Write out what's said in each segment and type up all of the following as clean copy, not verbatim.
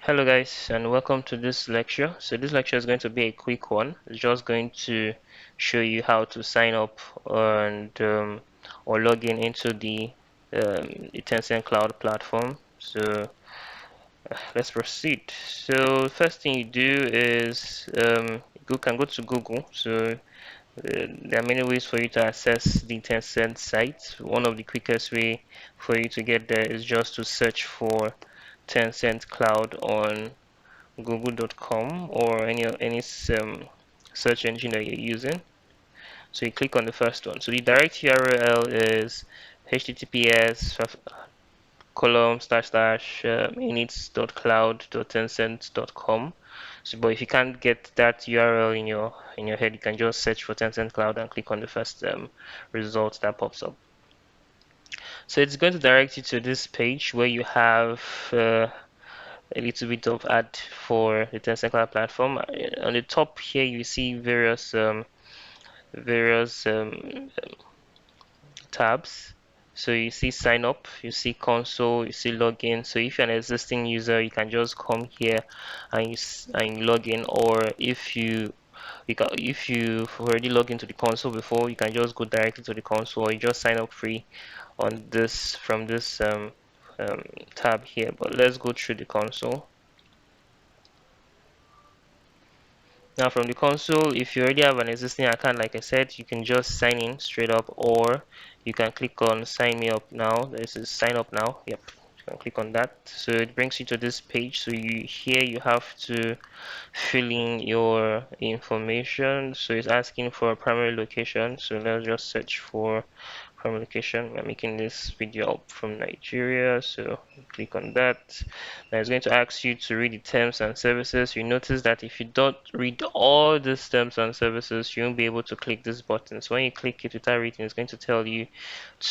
Hello guys, and welcome to this lecture. So this lecture is going to be a quick one. It's just going to show you how to sign up and or log in into the Tencent Cloud platform. So let's proceed. So first thing you do is you can go to Google. So there are many ways for you to access the Tencent site. One of the quickest way for you to get there is just to search for Tencent Cloud on google.com or any search engine that you're using. So you click on the first one. So the direct URL is https column slash slash inits.cloud.tencent.com. So, but if you can't get that URL in your head, you can just search for Tencent Cloud and click on the first result that pops up. So it's going to direct you to this page where you have a little bit of ad for the Tencent Cloud platform. On the top here, you see various tabs. So you see sign up, you see console, you see login. So if you're an existing user, you can just come here and you log in. Or if you've already logged into the console before, you can just go directly to the console, or you just sign up free on this from this um, tab here. But let's go through the console. Now from the console, if you already have an existing account, like I said, you can just sign in straight up, or you can click on sign me up now. This is sign up now. Yep, you can click on that. So it brings you to this page. So you have to fill in your information. So it's asking for a primary location. So let's just search for primary location. I'm making this video up from Nigeria, so click on that. Now it's going to ask you to read the terms and services. You notice that if you don't read all these terms and services, you won't be able to click this button. So when you click it without reading, it's going to tell you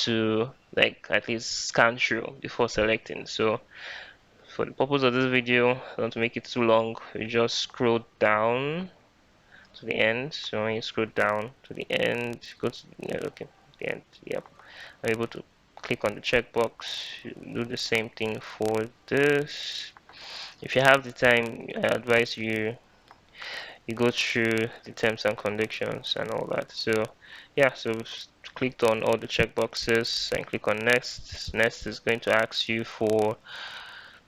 to like at least scan through before selecting. So for the purpose of this video, I don't want to make it too long. You just scroll down to the end. So when you scroll down to the end, go to okay, the end. Yep, I'm able to click on the checkbox. Do the same thing for this. If you have the time, I advise you go through the terms and conditions and all that. So yeah, so clicked on all the checkboxes and click on next. Next is going to ask you for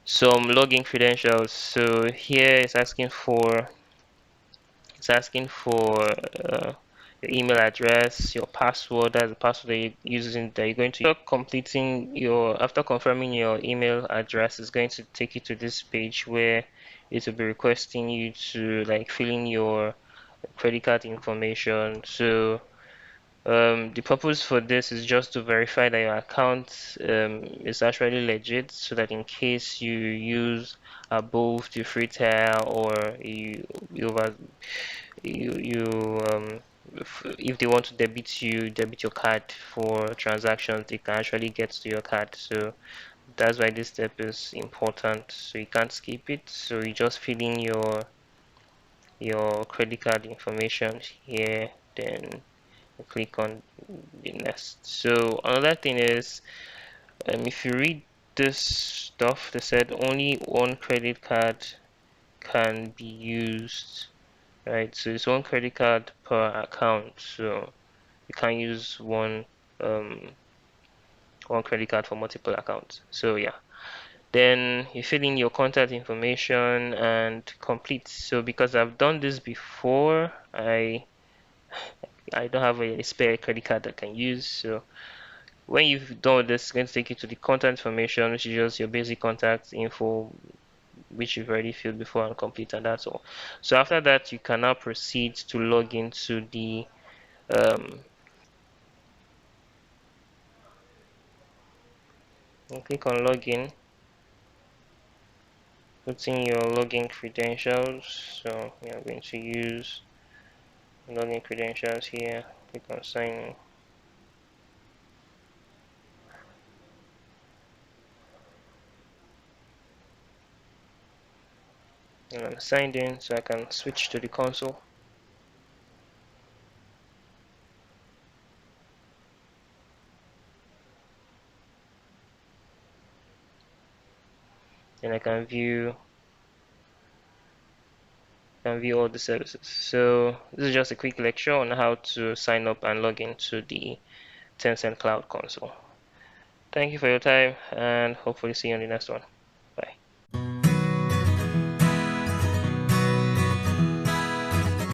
some login credentials. So here it's asking for your email address, your password. That's the password that you're going to after confirming your email address, is going to take you to this page where it will be requesting you to like fill in your credit card information. So the purpose for this is just to verify that your account is actually legit, so that in case you use above the free tier, or you over you if they want to debit your card for transactions, they can actually get to your card. So that's why this step is important, so you can't skip it. So you just fill in your credit card information here, then you click on the next. So another thing is, if you read this stuff, they said only one credit card can be used, right? So it's one credit card per account, so you can't use um, one credit card for multiple accounts. So yeah, then you fill in your contact information and complete. So because I've done this before, I don't have a spare credit card I can use. So when you've done this, it's going to take you to the contact information, which is just your basic contact info, which you've already filled before and complete, and that's all. So after that, you can now proceed to log into the and click on login, put in your login credentials. So we are going to use login credentials here. Click on sign in. And I'm signed in, so I can switch to the console. Then I can view can view all the services. So this is just a quick lecture on how to sign up and log into the Tencent Cloud console. Thank you for your time, and hopefully see you on the next one.